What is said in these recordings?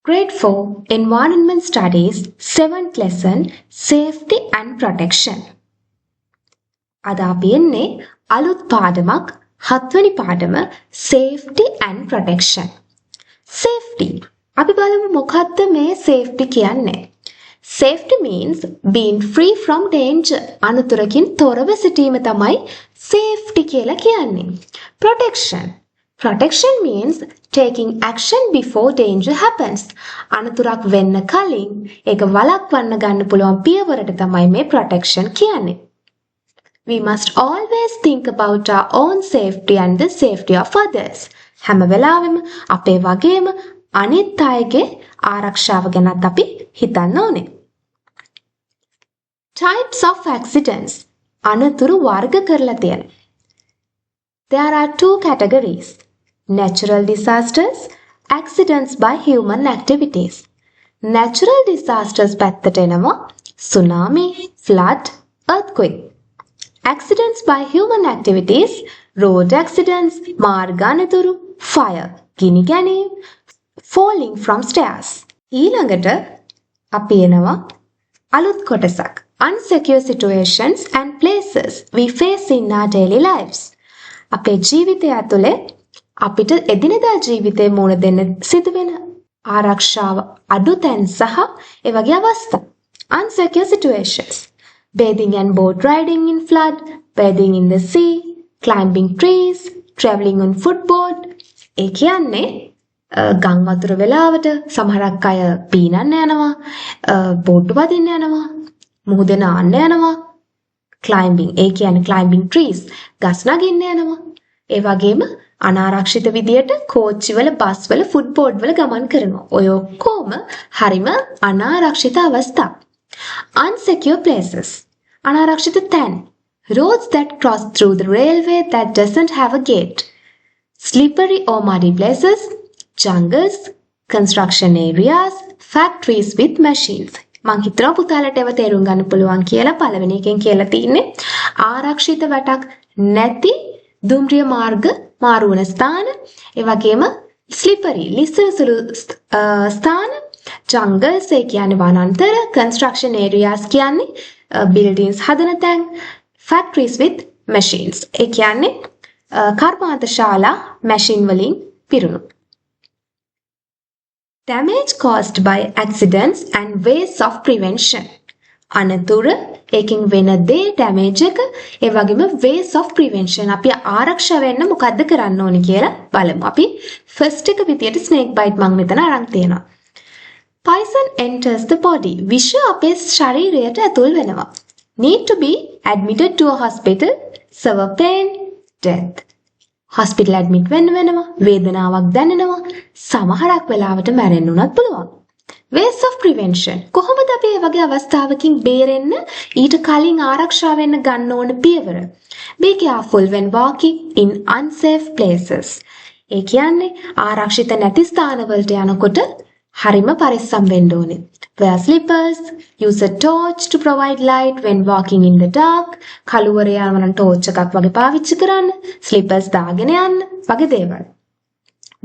Grade 4 Environment Studies 7th lesson Safety and Protection. අද අපි එන්නේ අලුත් පාඩමක් 7වෙනි පාඩම Safety and Protection. Safety. අපි බලමු මොකක්ද මේ safety කියන්නේ. Safety means being free from danger. අනතුරකින් තොරව සිටීම තමයි safety කියලා කියන්නේ. Protection. Protection means taking action before danger happens. අනතුරක් වෙන්න කලින් ඒක වළක්වන්න ගන්න පුළුවන් පියවරට තමයි මේ protection කියන්නේ. We must always think about our own safety and the safety of others. හැම වෙලාවෙම අපේ වගේම අනිත් අයගේ ආරක්ෂාව ගැනත් අපි හිතන්න ඕනේ. Types of accidents. අනතුරු වර්ග කරලා තියෙනවා. There are two categories. Natural disasters, accidents by human activities. Natural disasters පැත්තට එනවා tsunami, flood, earthquake. Accidents by human activities, road accidents, මාර්ග අනතුරු, fire, ගිනි ගැනීම, falling from stairs. ඊළඟට අපි එනවා අලුත් කොටසක්. Unsecure situations and places we face in our daily lives. අපේ ජීවිතය ඇතුලේ අපිට එදිනෙදා ජීවිතේ මුණ දෙන්න සිදුවෙන ආරක්ෂාව අඩු තැන් සහ ඒ වගේ අවස්ථා. Unsecure situations. Bathing and boat riding in flood, bathing in the sea, climbing trees, traveling on footboard. ඒ කියන්නේ ගම් වතුර වෙලාවට සමහරක් අය පීනන්න යනවා, බෝට් වදින්න යනවා, මුහුදේ නාන්න යනවා. Climbing ඒ කියන්නේ climbing trees, ගස් නගින්න යනවා. ඒ වගේම අනාරක්ෂිත විදියට කෝච්චිවල බස්වල ෆුට්බෝඩ්වල ගමන් කරනවා. ඔය ඔක්කොම හරිම අනාරක්ෂිත අවස්ථා. Unsecure places. අනාරක්ෂිත තැන්. Roads that cross through the railway that doesn't have a gate. Slippery or muddy places. Jungles. Construction areas. Factories with machines. මං හිතනවා පුතාලට ඒව තේරුම් ගන්න පුළුවන් කියලා පළවෙනි එකෙන් කියලා තින්නේ ආරක්ෂිත වැටක් නැති දුම්රිය මාර්ග මාරු වන ස්ථාන, ඒ වගේම ස්ලිපරි ලිස්සලසුළු ස්ථාන, ජංගල්ස් ඒ කියන්නේ වනාන්තර, කන්ස්ට්‍රක්ෂන් ඒරියාස් කියන්නේ බිල්ඩින්ග්ස් හදන තැන්, ෆැක්ටරිස් with machines ඒ කියන්නේ කර්මාන්තශාලා මැෂින් වලින් පිරුණු. Damage caused by accidents and ways of prevention. අනතුර ඒකෙන් වෙන දේ damage එක ඒ වගේම ways of prevention අපි ආරක්ෂා වෙන්න මොකද්ද කරන්න ඕනි කියලා බලමු. අපි first එක විදියට snake bite මම මෙතන අරන් තියෙනවා. Poison enters the body. විෂ අපේ ශරීරයට ඇතුල් වෙනවා. Need to be admitted to a hospital, severe pain, death. hospital admit වෙන්න වෙනවා, වේදනාවක් දැනෙනවා, සමහරක් වෙලාවට මැරෙන්න උනත් පුළුවන්. Ways of prevention. කොහොමද අපි මේ වගේ අවස්ථාවකින් බේරෙන්න ඊට කලින් ආරක්ෂා වෙන්න ගන්න ඕන පියවර? Be careful when walking in unsafe places. ඒ කියන්නේ ආරක්ෂිත නැති ස්ථානවලට යනකොට හරිම පරිස්සම් වෙන්න ඕනේ. Wear slippers, use a torch to provide light when walking in the dark. කළුවරේ යනවා නම් torch එකක් වගේ පාවිච්චි කරන්න. Slippers දාගෙන යන්න වගේ දේවල්.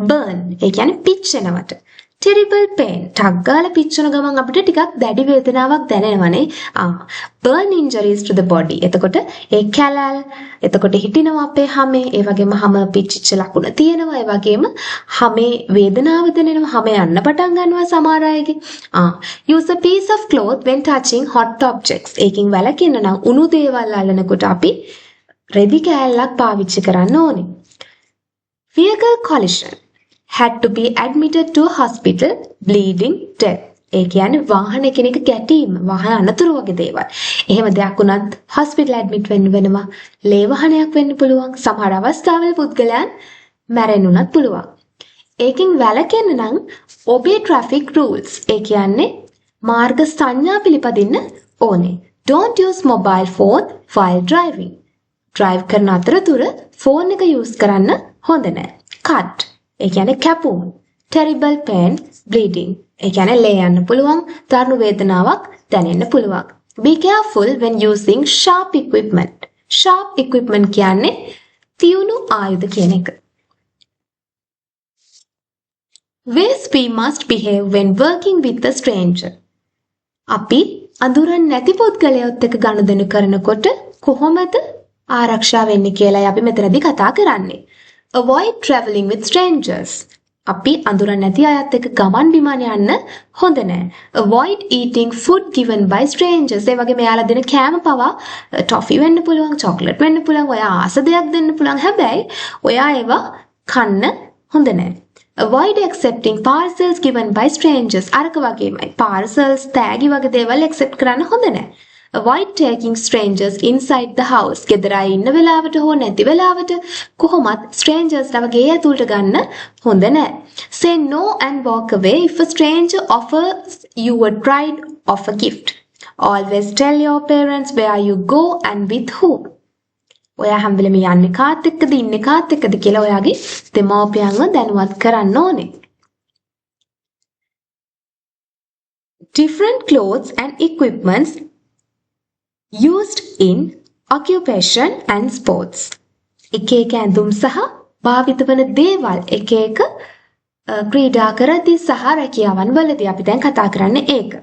Burn. ඒ කියන්නේ පිච්චෙනවට. Terrible pain. ටක් ගාලා පිච්චෙන ගමන් අපිට ටිකක් දැඩි වේදනාවක් දැනෙනවනේ. Burn injuries to the body. එතකොට ඒ කැලල්, එතකොට හිටිනවා අපේ හැමේ, ඒ වගේම හැම පිච්චිච්ච ලකුණ තියෙනවා, ඒ වගේම හැමේ වේදනාව දැනෙනවා, හැමේ යන්න පටන් ගන්නවා සමහර අයගේ. Use a piece of cloth when touching hot objects. ඒකින් වැළකෙන්න නම් උණු දේවල් අල්ලනකොට අපි රෙදි කෑල්ලක් පාවිච්චි කරන්න ඕනේ. Vehicle collision. Had to be admitted to a hospital, bleeding, death. ඒ කියන්නේ වාහන කෙනෙක් ගැටීම, වාහන අනතුරු වගේ දේවල්. එහෙම දෙයක් වුණත් hospital admit වෙන්න වෙනවා. ලේ වාහනයක් වෙන්න පුළුවන්. සමහර අවස්ථාවල පුද්ගලයන් මැරෙන්න උනත් පුළුවන්. ඒකෙන් වැළකෙන්න නම් obey traffic rules. ඒ කියන්නේ මාර්ග සංඥා පිළිපදින්න ඕනේ. Don't use mobile phone while driving. drive කරන අතරතුර ෆෝන් එක use කරන්න හොඳ නැහැ. cut ඒ කියන්නේ කැපුම්. terrible pain, bleeding. ඒ කියන්නේ ලේ යන්න පුළුවන්, දරුණු වේදනාවක් දැනෙන්න පුළුවන්. Be careful when using sharp equipment. Sharp equipment කියන්නේ තියුණු ආයුධ කියන එක. Ways we must behave when working with a stranger. අපි අඳුරන් නැති පුද්ගලයෙක් එක්ක ගනුදෙනු කරනකොට කොහොමද ආරක්ෂා වෙන්නේ කියලායි අපි මෙතනදී කතා කරන්නේ. Avoid traveling with strangers. අපි අඳුරන් නැති අයත් එක්ක ගමන් බිමන් යන්න හොඳ නැහැ. Avoid eating food given by strangers. ඒ වගේ මෙයාලා දෙන කෑම පවා ටොෆි වෙන්න පුළුවන්, චොක්ලට් වෙන්න පුළුවන්, ඔයා ආස දෙයක් දෙන්න පුළුවන්. හැබැයි ඔයා ඒවා කන්න හොඳ නැහැ. Avoid accepting parcels given by strangers. අරක වගේමයි. Parcels, තෑගි වගේ දේවල් accept කරන්න හොඳ නැහැ. Avoid taking strangers inside the house. ගෙදර අය ඉන්න වෙලාවට හෝ නැති වෙලාවට කොහොමත් strangers ලව ගේ ඇතුළට ගන්න හොඳ නැහැ. Say no and walk away if a stranger offers you a ride of a gift. Always tell your parents where you go and with whom. ඔයා හැම වෙලෙම යන්නේ කාත් එක්කද ඉන්නේ කාත් එක්කද කියලා ඔයාගේ දෙමව්පියන්ව දැනුවත් කරන්න ඕනේ. Different clothes and equipments used in occupation and sports. එක එක ඇඳුම් සහ භාවිත වන දේවල් එක එක ක්‍රීඩා කරද්දී සහ රැකියාවන් වලදී අපි දැන් කතා කරන්නේ ඒක.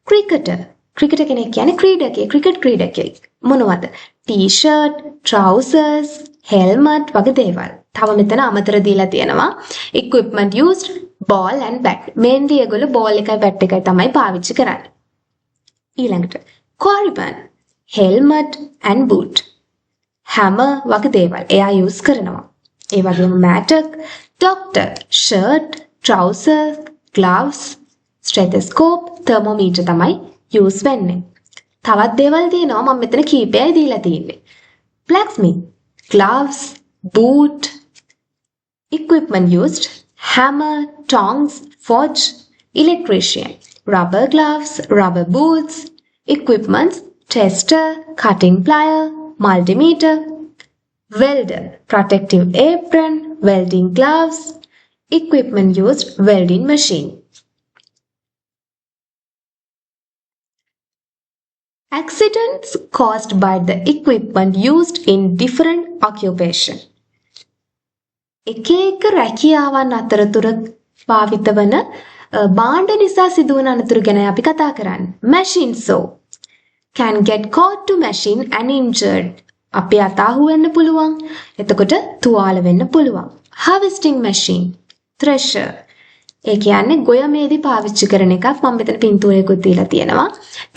ක්‍රිකටර් කෙනෙක් කියන්නේ ක්‍රීඩකයෙක්, ක්‍රිකට් ක්‍රීඩකයෙක්. මොනවද? ටී-ෂර්ට්, ට්‍රවුසර්ස්, හෙල්මට් වගේ දේවල්. තව මෙතන අමතර දීලා තියෙනවා equipment used, ball and bat. Mainly ඒගොල්ලෝ බෝල් එකයි බැට් එකයි තමයි පාවිච්චි කරන්නේ. ඊළඟට Quarryman, helmet and boot. Hammer වගේ දේවල් එයා use කරනවා. ඒ වගේම mattock, doctor, shirt, trousers, gloves, stethoscope, thermometer තමයි use වෙන්නේ. තවත් දේවල් තියෙනවා මම මෙතන කීපයයි දීලා තියෙන්නේ. Blacksmith, gloves, boot, equipment used, hammer, tongs, forge, electrician, rubber gloves, rubber boots, equipments, tester, cutting plier, multimeter, welder, protective apron, welding gloves, equipment used, welding machine. Accidents caused by the equipment used in different occupation. එක එක රැකියාවන් අතරතුර පාවිත වන භාණ්ඩ නිසා සිදුවන අනතුරු ගැන අපි කතා කරන්නේ. Machine saw can get caught to machine and injured. අපි අතාහු වෙන්න පුළුවන්. එතකොට තුවාල වෙන්න පුළුවන්. Harvesting machine, thresher. ඒ කියන්නේ ගොයමේදී පාවිච්චි කරන එකක්. මම මෙතන පින්තූරයකුත් දීලා තියෙනවා.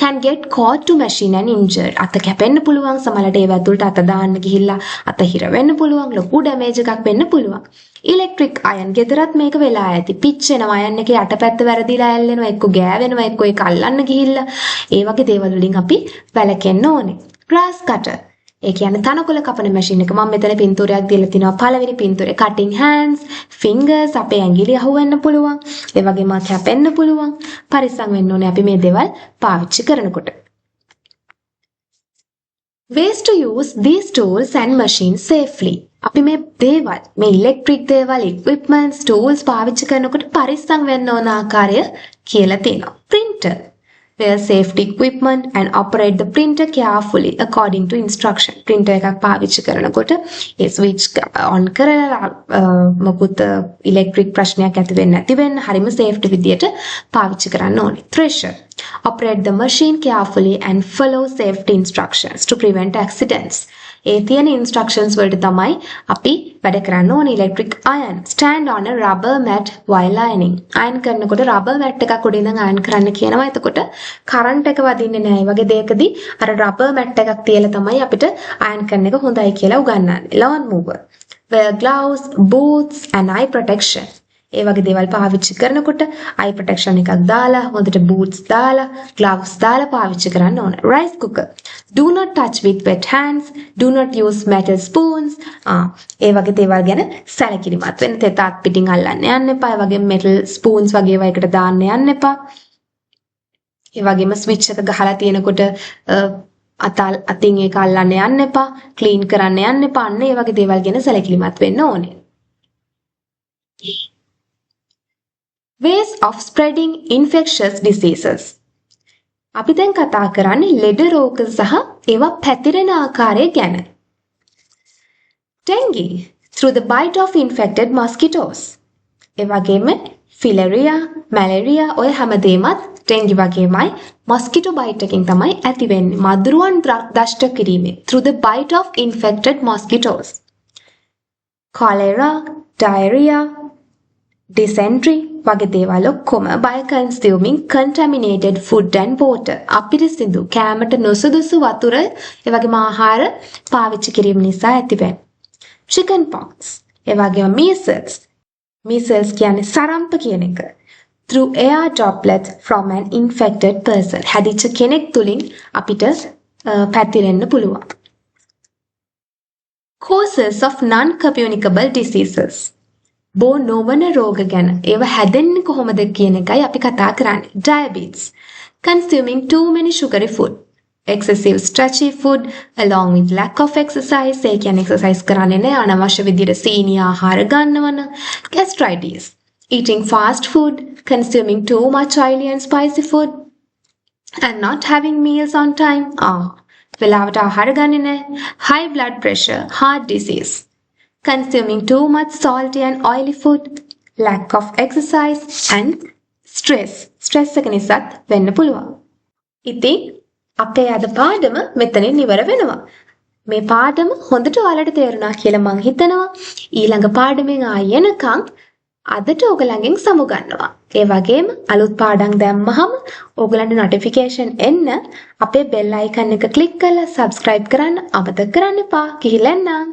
Can get caught to machine and injured. අත කැපෙන්න පුළුවන්. සමහරට ඒව ඇතුළට අත දාන්න ගිහිල්ලා අත හිර වෙන්න පුළුවන්. ලොකු ඩැමේජ් එකක් වෙන්න පුළුවන්. ඉලෙක්ට්‍රික් අයන් ගෙදරත් මේක වෙලා ඇති. පිච්චෙනවා අයන් එකේ යටපැත්ත වැරදිලා ඇල්ලෙනවා. එක්ක ගෑවෙනවා. එක්ක ඒක අල්ලන්න ගිහිල්ලා. ඒ වගේ දේවල් වලින් අපි වැළකෙන්න ඕනේ. grass cutter. ඒ කියන්නේ තනකොළ කපන මැෂින් එක. මම මෙතන පින්තූරයක් දීලා තිනවා. පළවෙනි පින්තූරේ cutting hands, fingers අපේ ඇඟිලි අහුවෙන්න පුළුවන්. ඒ වගේම කැපෙන්න පුළුවන්. පරිස්සම් වෙන්න ඕනේ අපි මේ දේවල් පාවිච්චි කරනකොට. Ways to use these tools and machines safely. අපි මේ දේවල්, මේ ඉලෙක්ට්‍රික් දේවල්, equipments, tools පාවිච්චි කරනකොට පරිස්සම් වෙන්න ඕන ආකාරය කියලා තියෙනවා. Printer. Wear safety equipment and operate the printer carefully according to instruction. Printer එකක් පාවිච්චි කරනකොට ඒ switch on කරලා මොකුත් ඉලෙක්ට්‍රික් ප්‍රශ්නයක් ඇති වෙන්නේ නැති වෙන්න හරිම safety විදියට පාවිච්චි කරන්න ඕනේ. Thresher. Operate the machine carefully and follow safety instructions to prevent accidents. ඒ තියෙන instructions වලට තමයි අපි වැඩ කරන්න ඕනේ. Electric iron. Stand on a rubber mat while ironing. iron කරනකොට rubber mat එකක් උඩ ඉඳන් iron කරන්න කියනවා. එතකොට current එක වදින්නේ නැහැ. ඒ වගේ දෙයකදී අර rubber mat එකක් තියලා තමයි අපිට iron කරන එක හොඳයි කියලා උගන්වන්නේ. Lawn mower. Wear gloves, boots and eye protection. ඒ වගේ දේවල් පාවිච්චි කරනකොට eye protection එකක් දාලා හොඳට boots දාලා gloves දාලා පාවිච්චි කරන්න ඕන. Rice cooker. Do not touch with wet hands. Do not use metal spoons. ඒ වගේ දේවල් ගැන සැලකිලිමත් වෙන්න. තෙතත් පිටින් අල්ලන්න යන්න එපා. ඒ වගේ metal spoons වගේ ඒවා එකට දාන්න යන්න එපා. ඒ වගේම switch එක ගහලා තියෙනකොට අතින් ඒක අල්ලන්න යන්න එපා. clean කරන්න යන්න එපා. අන්න ඒ වගේ දේවල් ගැන සැලකිලිමත් වෙන්න ඕනේ. Ways of spreading infectious diseases. අපි දැන් කතා කරන්නේ ලෙඩ රෝග සහ ඒවා පැතිරෙන ආකාරය ගැන. Dengue through the bite of infected mosquitoes. ඒ වගේම ෆිලරියා, මැලේරියා ඔය හැමදේමත් ඩෙන්ගි වගේමයි මොස්කිටෝ බයිට් එකකින් තමයි ඇති වෙන්නේ. මදුරුවන් දෂ්ට කිරීමෙන් through the bite of infected mosquitoes. cholera, diarrhea, dysentery වගේ දේවල් ඔක්කොම by consuming contaminated food and water. අපිරිසිදු කෑමට නොසුදුසු වතුර ඒ වගේම ආහාර පාවිච්චි කිරීම නිසා ඇතිවෙන. chicken pox ඒ වගේම measles. measles කියන්නේ සරම්ප කියන එක. through air droplet from an infected person. හැදිච්ච කෙනෙක් තුලින් අපිට පැතිරෙන්න පුළුවන්. causes of non-communicable diseases. බෝ නොවන රෝග ගැන ඒව හැදෙන්නේ කොහොමද කියන එකයි අපි කතා කරන්නේ. diabetes, consuming too many sugary food, excessive stretchy food along with lack of exercise. ඒ කියන්නේ exercise කරන්නේ නැහැ, අනවශ්‍ය විදිහට සීනි ආහාර ගන්නවන. gastritis, eating fast food, consuming too much oily and spicy food and not having meals on time. වෙලාවට ආහාර ගන්නේ නැහැ. high blood pressure, heart disease, consuming too much salty and oily food, lack of exercise and stress. stress එක නිසාත් වෙන්න පුළුවන්. ඉතින් අපේ අද පාඩම මෙතනින් ඉවර වෙනවා. මේ පාඩම හොඳට ඔයාලට තේරුණා කියලා මං හිතනවා. ඊළඟ පාඩමෙන් ආයෙනකම් අදට ඔයගලගෙන් සමුගන්නවා. ඒ වගේම අලුත් පාඩම් දැම්මහම ඔයගලන්ට නොටිෆිකේෂන් එන්න අපේ බෙල් අයිකන් එක ක්ලික් කරලා subscribe කරන්න අමතක කරන්න එපා. කිහිල්ලන්නම්.